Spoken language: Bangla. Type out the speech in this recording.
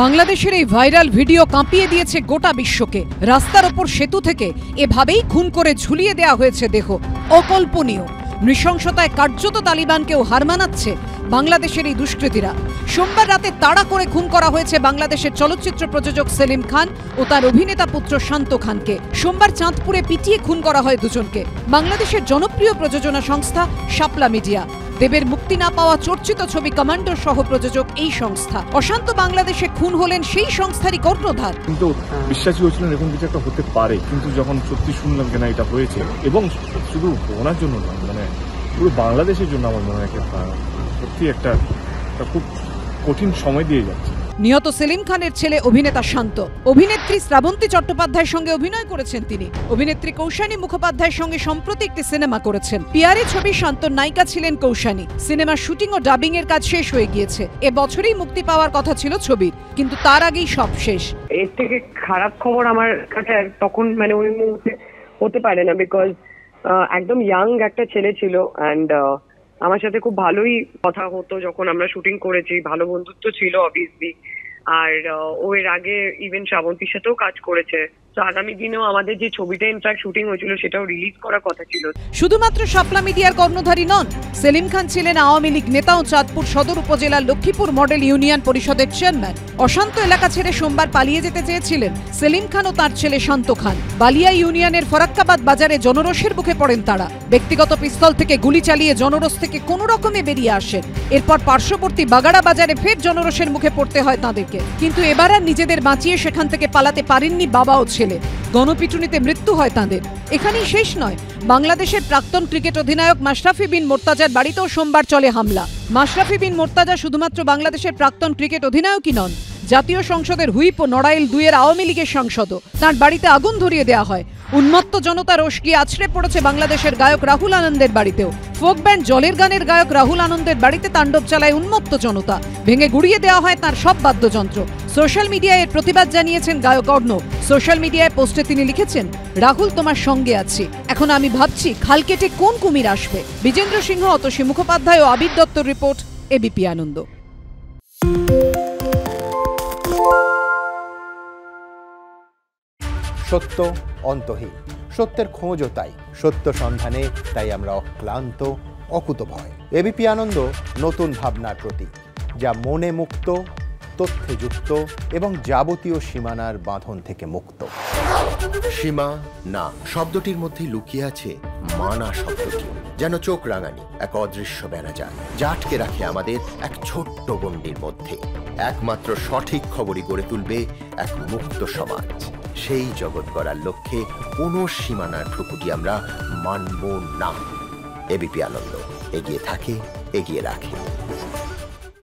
বাংলাদেশের এই ভাইরাল ভিডিও কাঁপিয়ে দিয়েছে গোটা বিশ্বকে। রাস্তার ওপর সেতু থেকে এভাবেই খুন করে ঝুলিয়ে দেওয়া হয়েছে দেহ। অকল্পনীয়। নৃশংসতায় কার্যত তালিবানকেও হার মানাচ্ছে বাংলাদেশের এই দুষ্কৃতীরা। সোমবার রাতে তাড়া করে খুন করা হয়েছে বাংলাদেশের চলচ্চিত্র প্রযোজক সেলিম খান ও তার অভিনেতা পুত্র শান্ত খানকে। সোমবার চাঁদপুরে পিটিয়ে খুন করা হয় দুজনকে। বাংলাদেশের জনপ্রিয় প্রযোজনা সংস্থা শাপলা মিডিয়া। দেবের মুক্তি না পাওয়া চর্চিত ছবি কমান্ডোর সহ প্রযোজক এই সংস্থা। অশান্ত বাংলাদেশে খুন হলেন সেই সংস্থারই কর্ণধার। কিন্তু বিশ্বাসী হচ্ছিলেন এরকম কিছু একটা হতে পারে, কিন্তু যখন সত্যি শুনলাম কেন এটা হয়েছে, এবং শুধু ওনার জন্য নয়, মানে পুরো বাংলাদেশের জন্য আমার মনে হয় সত্যি একটা খুব কঠিন সময় দিয়ে যাচ্ছে। নিহত সেলিম খানের ছেলে অভিনেতা শান্ত। অভিনেত্রী শ্রাবন্তী চট্টোপাধ্যায়ের সঙ্গে অভিনয় করেছেন তিনি। অভিনেত্রী কৌশানী মুখোপাধ্যায়ের সঙ্গে সম্প্রতি একটি সিনেমা করেছেন। পিয়ারে ছবি শান্তর নায়িকা ছিলেন কৌশানী। সিনেমার শুটিং ও ডাবিং এর কাজ শেষ হয়ে গিয়েছে। এবছরই মুক্তি পাওয়ার কথা ছিল ছবির, কিন্তু তার আগেই সব শেষ। এর থেকে খারাপ খবর আমার কাছে তখন মানে ওই মুহূর্তে হতে পারে না, বিকজ একদম ইয়াং একটা ছেলে ছিল অ্যান্ড আমার সাথে খুব ভালোই কথা হতো যখন আমরা শুটিং করেছি। ভালো বন্ধুত্ব ছিল অবভিয়াসলি। আর ও এর আগে ইভেন শ্রাবন্তীর সাথেও কাজ করেছে। তো আগামী দিনেও আমাদের যে ছবিটা ইনফ্যাক্ট শুটিং হয়েছিল সেটাও রিলিজ করার কথা ছিল। শুধুমাত্র শাপলা মিডিয়ার কর্ণধারী নন, সেলিম খান ছিলেন আওয়ামী লীগ নেতা ও চাঁদপুর সদর উপজেলার লক্ষ্মীপুর মডেল ইউনিয়ন পরিষদের চেয়ারম্যান। অশান্ত এলাকা ছেড়ে সোমবার পালিয়ে যেতে চেয়েছিলেন সেলিম খান ও তার ছেলে শান্ত খান। বালিয়া ইউনিয়নের ফরাক্কাবাদ বাজারে জনরোষের মুখে পড়েন তারা। ব্যক্তিগত পিস্তল থেকে গুলি চালিয়ে জনরোষ থেকে কোনো রকমে বেরিয়ে আসেন। এরপর পার্শ্ববর্তী বাগাড়া বাজারে ফের জনরোষের মুখে পড়তে হয় তাদেরকে। কিন্তু এবার আর নিজেদের বাঁচিয়ে সেখান থেকে পালাতে পারেননি বাবা ও ছেলে। গণপিটুনিতে মৃত্যু হয় তাদের। এখানেই শেষ নয়, বাংলাদেশের প্রাক্তন ক্রিকেট অধিনায়ক মাশরাফি বিন মোর্তাজার বাড়িতেও সোমবার চলে হামলা। মাশরাফি বিন মোর্তাজা শুধুমাত্র বাংলাদেশের প্রাক্তন ক্রিকেট অধিনায়কই নন, জাতীয় সংসদের হুইপ ও নড়াইল ২-এর আওয়ামী লীগের সাংসদও। তাঁর বাড়িতে আগুন ধরিয়ে দেওয়া হয়। উন্মত্ত জনতা রোষ গিয়ে আছড়ে পড়েছে বাংলাদেশের গায়ক রাহুল আনন্দের বাড়িতেও। ফোক ব্যান্ড জলের গানের গায়ক রাহুল আনন্দের বাড়িতে তাণ্ডব চালায় উন্মত্ত জনতা। ভেঙে গুড়িয়ে দেওয়া হয় তার সব বাদ্যযন্ত্র। সোশ্যাল মিডিয়ায় এর প্রতিবাদ জানিয়েছেন গায়ক অর্ণব। সোশ্যাল মিডিয়ায় পোস্টে তিনি লিখেছেন, রাহুল তোমার সঙ্গে আছি, এখন আমি ভাবছি খাল কেটে কোন কুমির আসবে। বিজেন্দ্র সিংহ, অতসী মুখোপাধ্যায় ও আবির দত্তর রিপোর্ট, এবিপি আনন্দ। সত্য অন্তহীন, সত্যের খোঁজও তাই, সত্য সন্ধানে তাই আমরা অক্লান্ত, অকুতভয়। এবিপি আনন্দ নতুন ভাবনার প্রতীক, যা মনে মুক্ত, তথ্যে যুক্ত এবং যাবতীয় সীমানার বাঁধন থেকে মুক্ত। সীমা না শব্দটির মধ্যে লুকিয়ে আছে মানা শব্দটি, যেন চোখ রাঙানি এক অদৃশ্য ব্যানাজার, যা আটকে রাখে আমাদের এক ছোট্ট গণ্ডির মধ্যে। একমাত্র সঠিক খবরই গড়ে তুলবে এক মুক্ত সমাজ। সেই জগৎ গড়ার লক্ষ্যে কোনো সীমানার ঠুকুটি আমরা মানব না। এবিপি আনন্দ এগিয়ে থাকে, এগিয়ে রাখে।